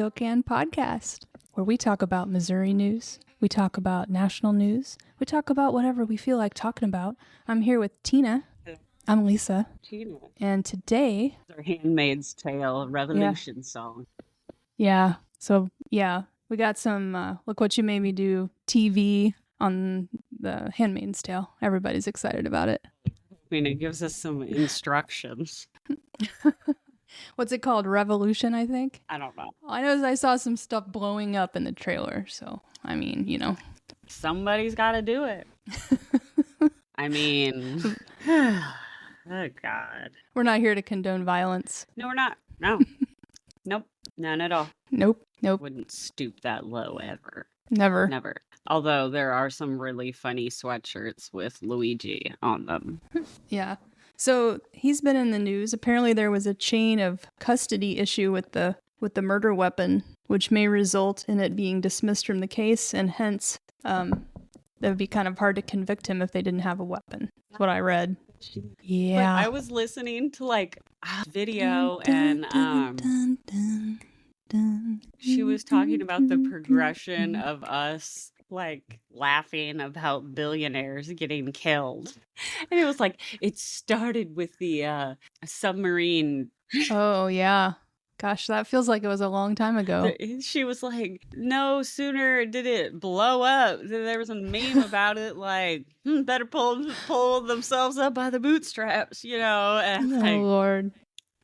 Spokane podcast, where we talk about Missouri news, we talk about national news, we talk about whatever we feel like talking about. I'm here with Tina. I'm Lisa. Tina. And today... Our Handmaid's Tale Revolution song. Yeah. So, yeah, we got some Look What You Made Me Do TV on the Handmaid's Tale. Everybody's excited about it. I mean, it gives us some instructions. What's it called? Revolution, I think? I don't know. All I know is I saw some stuff blowing up in the trailer. So, I mean, you know. Somebody's got to do it. I mean, oh, God. We're not here to condone violence. No, we're not. No. Nope. None at all. Nope. Wouldn't stoop that low ever. Never. Although there are some really funny sweatshirts with Luigi on them. Yeah. So he's been in the news. Apparently there was a chain of custody issue with the murder weapon, which may result in it being dismissed from the case, and hence that would be kind of hard to convict him if they didn't have a weapon. That's what I read. Yeah. But I was listening to like a video and she was talking about the progression of us like laughing about billionaires getting killed. And it was like, it started with the submarine. Oh, yeah. Gosh, that feels like it was a long time ago. She was like, no sooner did it blow up. There was a meme about it, like, better pull themselves up by the bootstraps, you know? And oh, like, Lord.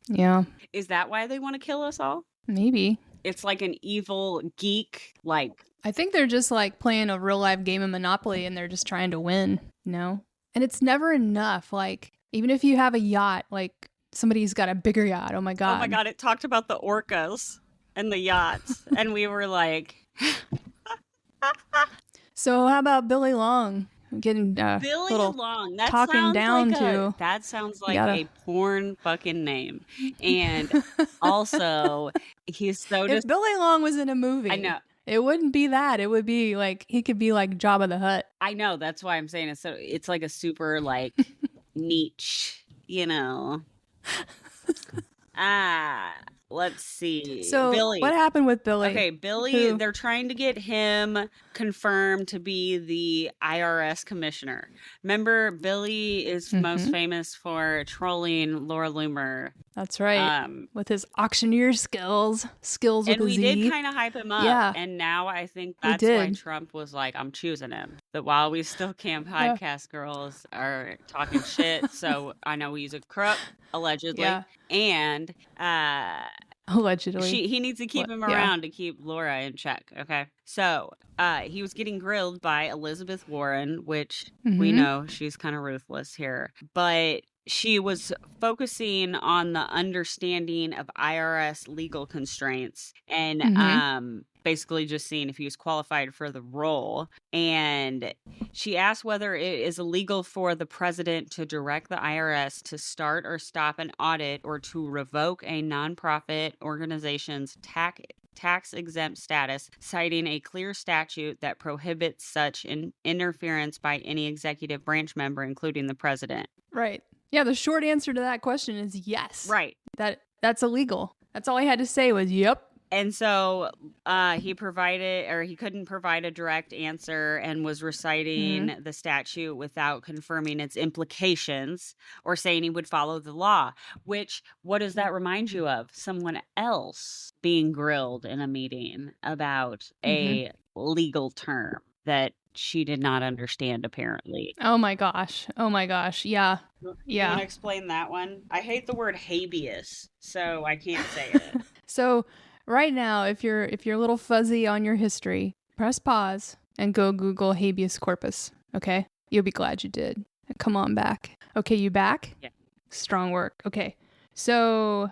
Yeah. Is that why they want to kill us all? Maybe. It's like an evil geek, like... I think they're just like playing a real life game of Monopoly and they're just trying to win, you know? And it's never enough. Like, even if you have a yacht, like somebody's got a bigger yacht. Oh my God. Oh my God. It talked about the orcas and the yachts. And we were like... So how about Billy Long? Getting Billy Long. That talking down like to... That sounds like a porn fucking name. And also, he's so... If Billy Long was in a movie... I know. It wouldn't be that. It would be like, he could be like Jabba the Hutt. I know. That's why I'm saying it. So it's like a super like niche, you know. Let's see. So Billy. What happened with Billy? Okay, Billy, they're trying to get him confirmed to be the IRS commissioner. Remember, Billy is most famous for trolling Laura Loomer. That's right. With his auctioneer skills with and a we Z. did kind of hype him up. Yeah. And now I think that's why Trump was like, I'm choosing him. That while we still can't podcast girls are talking shit. So I know he's a crook, allegedly. Yeah. And allegedly. He needs to keep him around to keep Laura in check. Okay. So he was getting grilled by Elizabeth Warren, which we know she's kind of ruthless here. But she was focusing on the understanding of IRS legal constraints and basically just seeing if he was qualified for the role. And she asked whether it is illegal for the president to direct the IRS to start or stop an audit or to revoke a nonprofit organization's tax-exempt status, citing a clear statute that prohibits such interference by any executive branch member, including the president. Right. Yeah, the short answer to that question is yes. Right. That's illegal. That's all I had to say was yep. And so he couldn't provide a direct answer and was reciting the statute without confirming its implications or saying he would follow the law, which, what does that remind you of? Someone else being grilled in a meeting about a legal term that she did not understand, apparently. Oh my gosh. Yeah. You want to explain that one? I hate the word habeas, so I can't say it. So right now, if you're a little fuzzy on your history, press pause and go Google habeas corpus. Okay? You'll be glad you did. Come on back. Okay, you back? Yeah. Strong work. Okay. So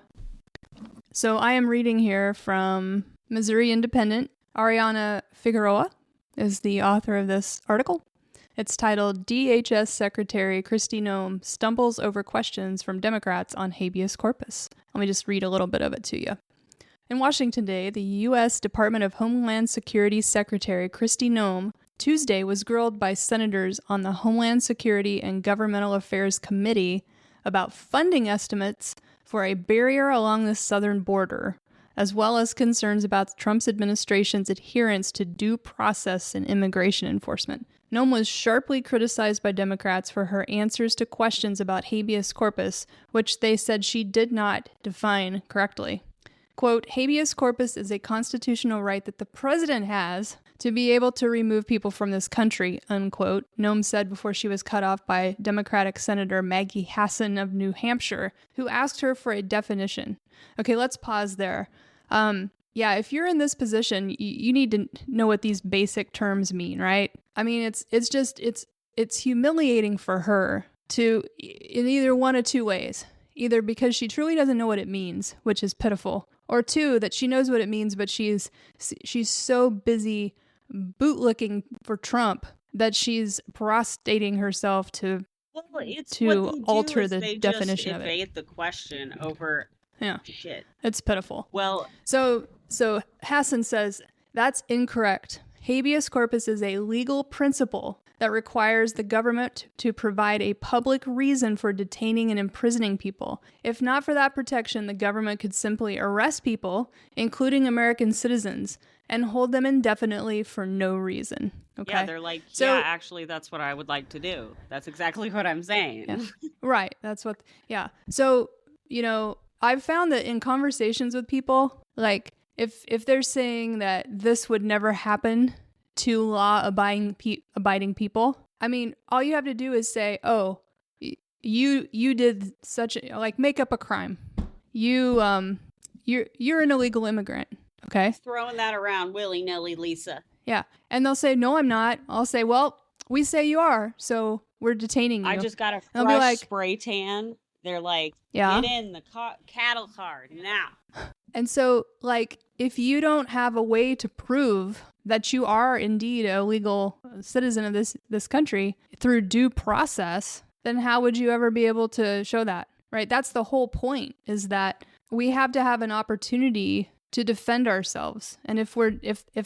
I am reading here from Missouri Independent. Ariana Figueroa is the author of this article. It's titled, DHS Secretary Kristi Noem Stumbles Over Questions from Democrats on Habeas Corpus. Let me just read a little bit of it to you. In Washington today, the U.S. Department of Homeland Security Secretary Kristi Noem Tuesday was grilled by senators on the Homeland Security and Governmental Affairs Committee about funding estimates for a barrier along the southern border, as well as concerns about Trump's administration's adherence to due process and immigration enforcement. Noem was sharply criticized by Democrats for her answers to questions about habeas corpus, which they said she did not define correctly. Quote, habeas corpus is a constitutional right that the president has to be able to remove people from this country, unquote, Noem said before she was cut off by Democratic Senator Maggie Hassan of New Hampshire, who asked her for a definition. Okay, let's pause there. Yeah, if you're in this position, you need to know what these basic terms mean, right? I mean, it's humiliating for her to, in either one of two ways. Either because she truly doesn't know what it means, which is pitiful, or two, that she knows what it means, but she's so busy bootlicking for Trump that she's prostrating herself to alter the definition of it. Evade the question over shit. It's pitiful. Well, so Hassan says that's incorrect. Habeas corpus is a legal principle that requires the government to provide a public reason for detaining and imprisoning people. If not for that protection, the government could simply arrest people, including American citizens, and hold them indefinitely for no reason. Okay? Yeah, they're like, yeah, actually, that's what I would like to do. That's exactly what I'm saying. Yeah. Right. That's what, yeah. So, I've found that in conversations with people, like, if they're saying that this would never happen to law-abiding people, I mean, all you have to do is say, oh, you did such a, like, make up a crime. You're an illegal immigrant, okay? Throwing that around willy-nilly, Lisa. Yeah, and they'll say, no, I'm not. I'll say, well, we say you are, so we're detaining you. I just got a fresh spray tan. They're like, yeah, get in the cattle car now. And so, like, if you don't have a way to prove that you are indeed a legal citizen of this country through due process, then how would you ever be able to show that, right? That's the whole point, is that we have to have an opportunity to defend ourselves. And if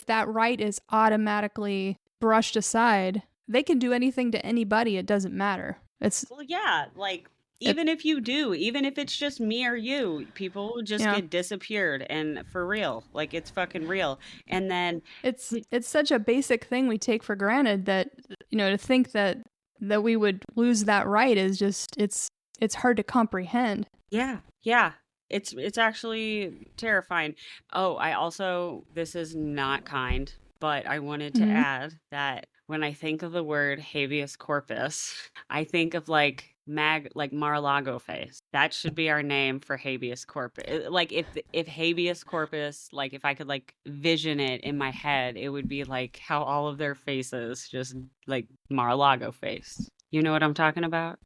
that right is automatically brushed aside, they can do anything to anybody. It doesn't matter. Well, yeah, like, even if it's just me or you, people will just get disappeared, and for real, like, it's fucking real. And then it's such a basic thing we take for granted that, to think that we would lose that right is just, it's hard to comprehend. Yeah. It's actually terrifying. Oh, this is not kind, but I wanted to add that when I think of the word habeas corpus, I think of like Mar-a-Lago face. That should be our name for habeas corpus. Like, if habeas corpus, like, if I could like vision it in my head, it would be like how all of their faces just like Mar-a-Lago face. You know what I'm talking about?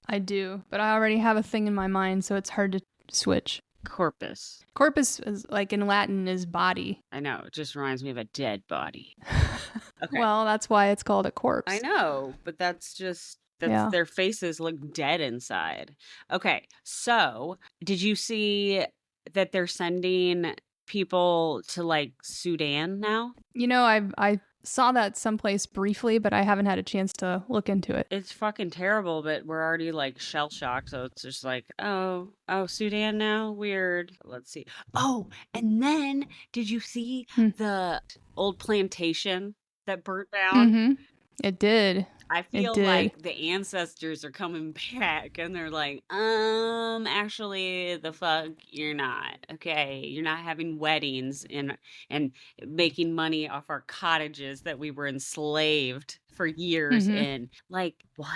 I do, but I already have a thing in my mind, so it's hard to switch. Corpus. Corpus is, like, in Latin, is body. I know. It just reminds me of a dead body. Okay. Well, that's why it's called a corpse. I know, but their faces look dead inside. Okay, so did you see that they're sending people to, like, Sudan now? I saw that someplace briefly, but I haven't had a chance to look into it. It's fucking terrible, but we're already, like, shell-shocked, so it's just like, oh, Sudan now? Weird. Let's see. Oh, and then did you see the old plantation that burnt down? Mm-hmm. It did. I feel like the ancestors are coming back, and they're like, actually, the fuck, you're not. Okay, you're not having weddings and making money off our cottages that we were enslaved for years in. Like, what?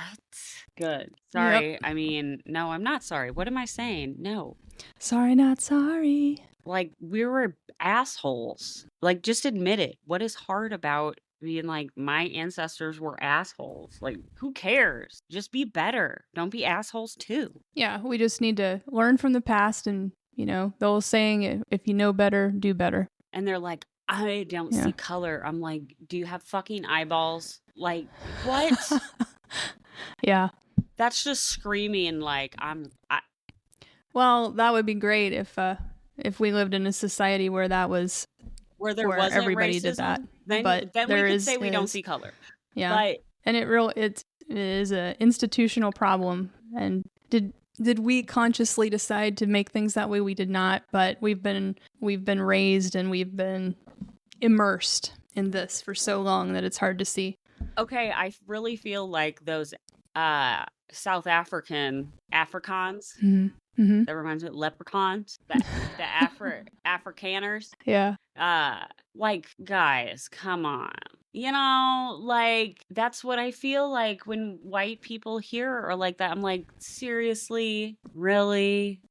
Good. Sorry. Yep. I mean, no, I'm not sorry. What am I saying? No. Sorry, not sorry. Like, we were assholes. Like, just admit it. What is hard about being like, my ancestors were assholes? Like, who cares? Just be better. Don't be assholes too. Yeah, we just need to learn from the past, and the old saying, if you know better, do better. And they're like, I don't see color. I'm like, do you have fucking eyeballs? Like, what? Yeah. That's just screaming like Well, that would be great if we lived in a society where that was where everybody racism, did that. Then we could say we don't see color. Yeah. And it is an institutional problem. And did did we consciously decide to make things that way? We did not, but we've been raised and we've been immersed in this for so long that it's hard to see. Okay, I really feel like those South Africans. Mm-hmm. Mm-hmm. That reminds me of leprechauns. The Afrikaners. Yeah. Like, guys, come on. You know, like, that's what I feel like when white people here are like that. I'm like, seriously? Really?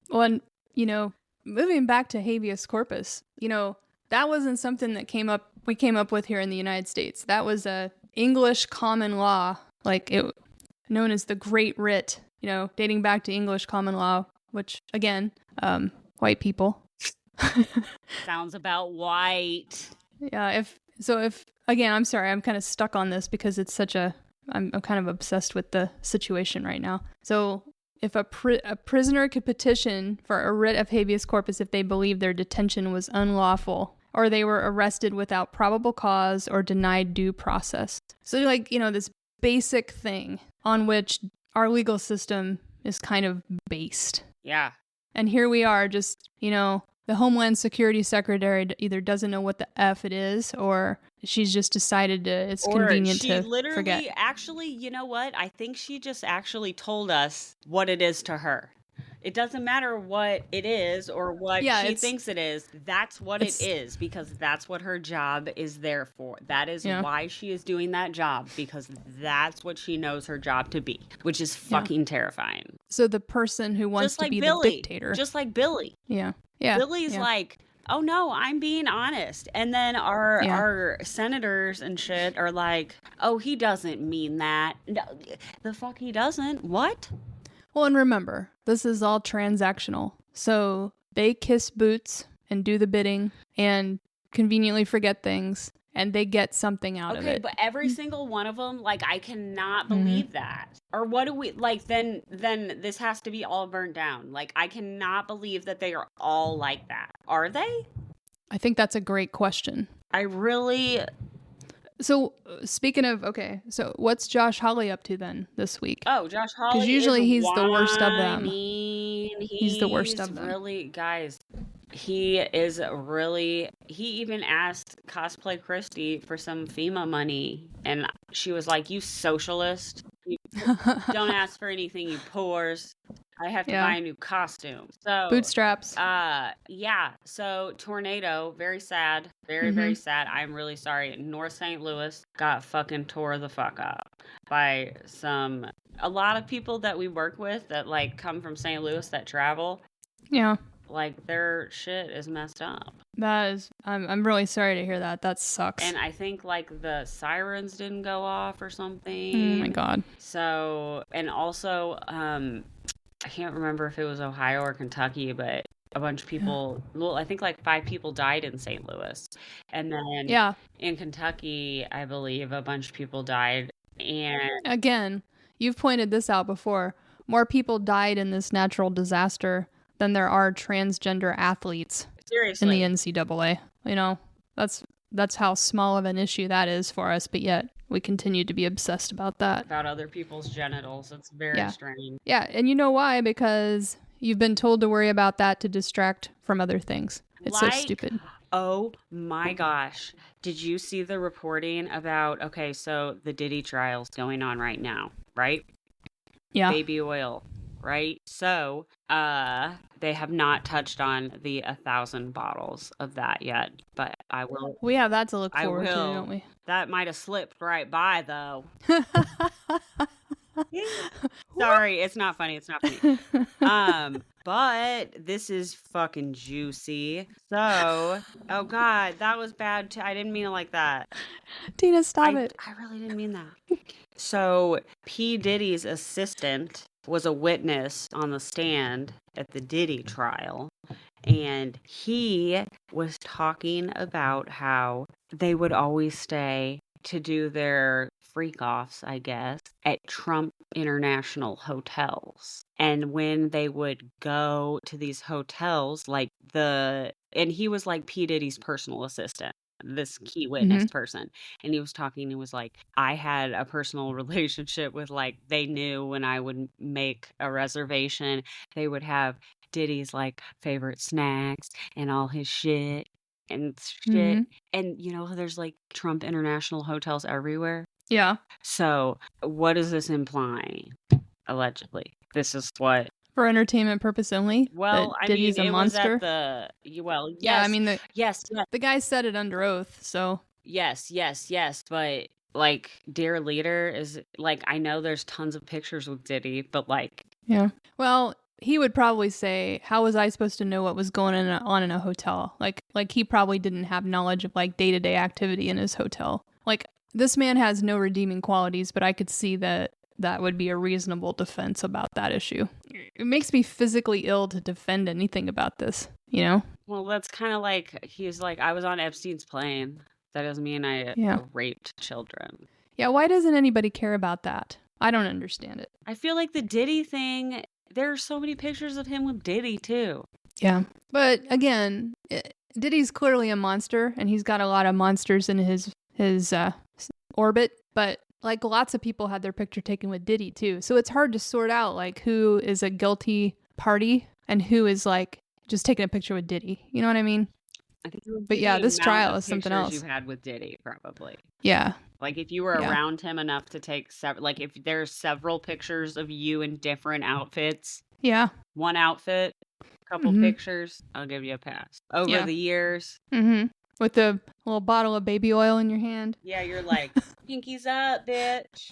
Well, and, moving back to habeas corpus, that wasn't something that we came up with here in the United States. That was a English common law, known as the Great Writ, dating back to English common law, which, again, white people. Sounds about white. Yeah, again, I'm sorry, I'm kind of stuck on this because it's I'm kind of obsessed with the situation right now. So if a prisoner could petition for a writ of habeas corpus if they believe their detention was unlawful or they were arrested without probable cause or denied due process. So this basic thing on which our legal system is kind of based. Yeah. And here we are just, the Homeland Security Secretary either doesn't know what the F it is, or she's just decided it's convenient to forget. Or she literally, actually, you know what? I think she just actually told us what it is to her. It doesn't matter what it is or what she thinks it is. That's what it is, because that's what her job is there for. That is why she is doing that job, because that's what she knows her job to be, which is fucking terrifying. So the person who wants to be the dictator. Just like Billy. Yeah. Yeah. Billy's like, oh no, I'm being honest. And then our senators and shit are like, oh, he doesn't mean that. No, the fuck he doesn't. What? Well, and remember, this is all transactional. So they kiss boots and do the bidding and conveniently forget things, and they get something out of it. Okay, but every single one of them, like, I cannot believe that. Or what do we, like, then this has to be all burnt down. Like, I cannot believe that they are all like that. Are they? I think that's a great question. I really... So, speaking of, so what's Josh Hawley up to then this week? Oh, Josh Hawley. Because usually he's the worst of them. He's the worst of them. Really, guys, he even asked Cosplay Kristi for some FEMA money, and she was like, you socialist. You don't ask for anything, you poors. I have to buy a new costume. So Bootstraps. Yeah. So tornado, very sad. Very, very sad. I'm really sorry. North St. Louis got fucking tore the fuck up by a lot of people that we work with that like come from St. Louis that travel. Yeah. Like their shit is messed up. That is, I'm really sorry to hear that. That sucks. And I think like the sirens didn't go off or something. Oh my God. So, and also, I can't remember if it was Ohio or Kentucky, but a bunch of people, well, I think like 5 people died in St. Louis. And then in Kentucky, I believe a bunch of people died. And again, you've pointed this out before. More people died in this natural disaster than there are transgender athletes. Seriously. In the NCAA. That's how small of an issue that is for us, but yet we continue to be obsessed about that. About other people's genitals. It's very strange. Yeah, and you know why? Because you've been told to worry about that to distract from other things. It's so stupid. Oh my gosh. Did you see the reporting about, so the Diddy trial's going on right now, right? Yeah. Baby oil, right? So, they have not touched on the 1,000 bottles of that yet, but I will. We have that to look forward to, don't we? That might have slipped right by, though. Sorry, it's not funny. It's not funny. But this is fucking juicy. So, oh God, that was bad too. I didn't mean it like that. Tina, stop it. I really didn't mean that. So, P. Diddy's assistant was a witness on the stand at the Diddy trial, and he was talking about how they would always stay to do their freak-offs, I guess, at Trump International hotels. And when they would go to these hotels, and he was like P. Diddy's personal assistant. this key witness person. And he was talking, he was like, I had a personal relationship with, like, they knew when I would make a reservation, they would have Diddy's like favorite snacks and all his shit and shit. And you know, there's like Trump International hotels everywhere. Yeah. So what does this imply? Allegedly, this is what, for entertainment purpose only. well, that I Diddy's mean, a it monster. was at the, well, yes, Yeah, I mean yes, the guy said it under oath, so yes, but like, dear leader is like, I know there's tons of pictures with Diddy, but like, yeah. Well, he would probably say, how was I supposed to know what was going on in a hotel? Like he probably didn't have knowledge of like day-to-day activity in his hotel. Like, this man has no redeeming qualities, but I could see that would be a reasonable defense about that issue. It makes me physically ill to defend anything about this, you know? well, that's kind of like, he's like, I was on Epstein's plane. That doesn't mean I raped children. Yeah, why doesn't anybody care about that? I don't understand it. I feel like the Diddy thing, there are so many pictures of him with Diddy too. Yeah. But again, Diddy's clearly a monster, and he's got a lot of monsters in his orbit, but like, lots of people had their picture taken with Diddy too. So it's hard to sort out like who is a guilty party and who is like just taking a picture with Diddy. You know what I mean? I think it would But be yeah, the this amount trial of is something pictures else. you had with Diddy, probably. Yeah. Like, if you were around him enough to take like, if there's several pictures of you in different outfits. Yeah. One outfit, couple pictures, I'll give you a pass. Over the years. With the little bottle of baby oil in your hand. Yeah, you're like, pinkies up, bitch.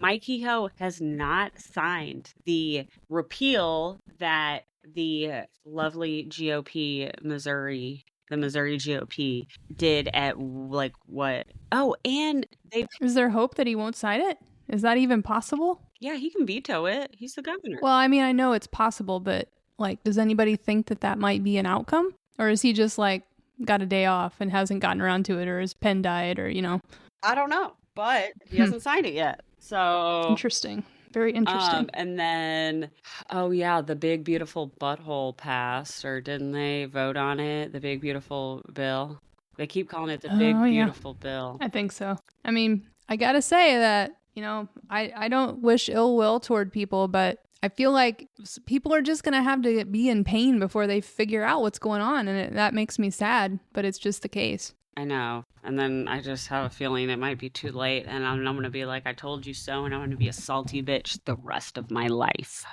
Mike Kehoe has not signed the repeal that the lovely GOP Missouri, the Missouri GOP, did at like what? Oh, and they... Is there hope that he won't sign it? Is that even possible? Yeah, he can veto it. He's the governor. Well, I mean, I know it's possible, but like, does anybody think that might be an outcome? Or is he just like got a day off and hasn't gotten around to it, or his pen died, or, you know? I don't know, but he hasn't signed it yet. So interesting. Very interesting. And then, oh yeah, the big beautiful butthole passed, or didn't they vote on it? The big beautiful bill. They keep calling it the big beautiful bill. I think so. I mean, I gotta say that, you know, I don't wish ill will toward people, but I feel like people are just going to have to be in pain before they figure out what's going on. And that makes me sad, but it's just the case. I know. And then I just have a feeling it might be too late. And I'm going to be like, I told you so. And I'm going to be a salty bitch the rest of my life.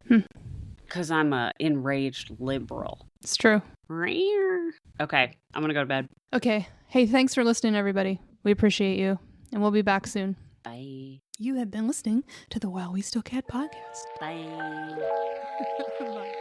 Because I'm a enraged liberal. It's true. Okay. I'm going to go to bed. Okay. Hey, thanks for listening, everybody. We appreciate you. And we'll be back soon. Bye. You have been listening to the While We Still Cat podcast. Bye. Bye.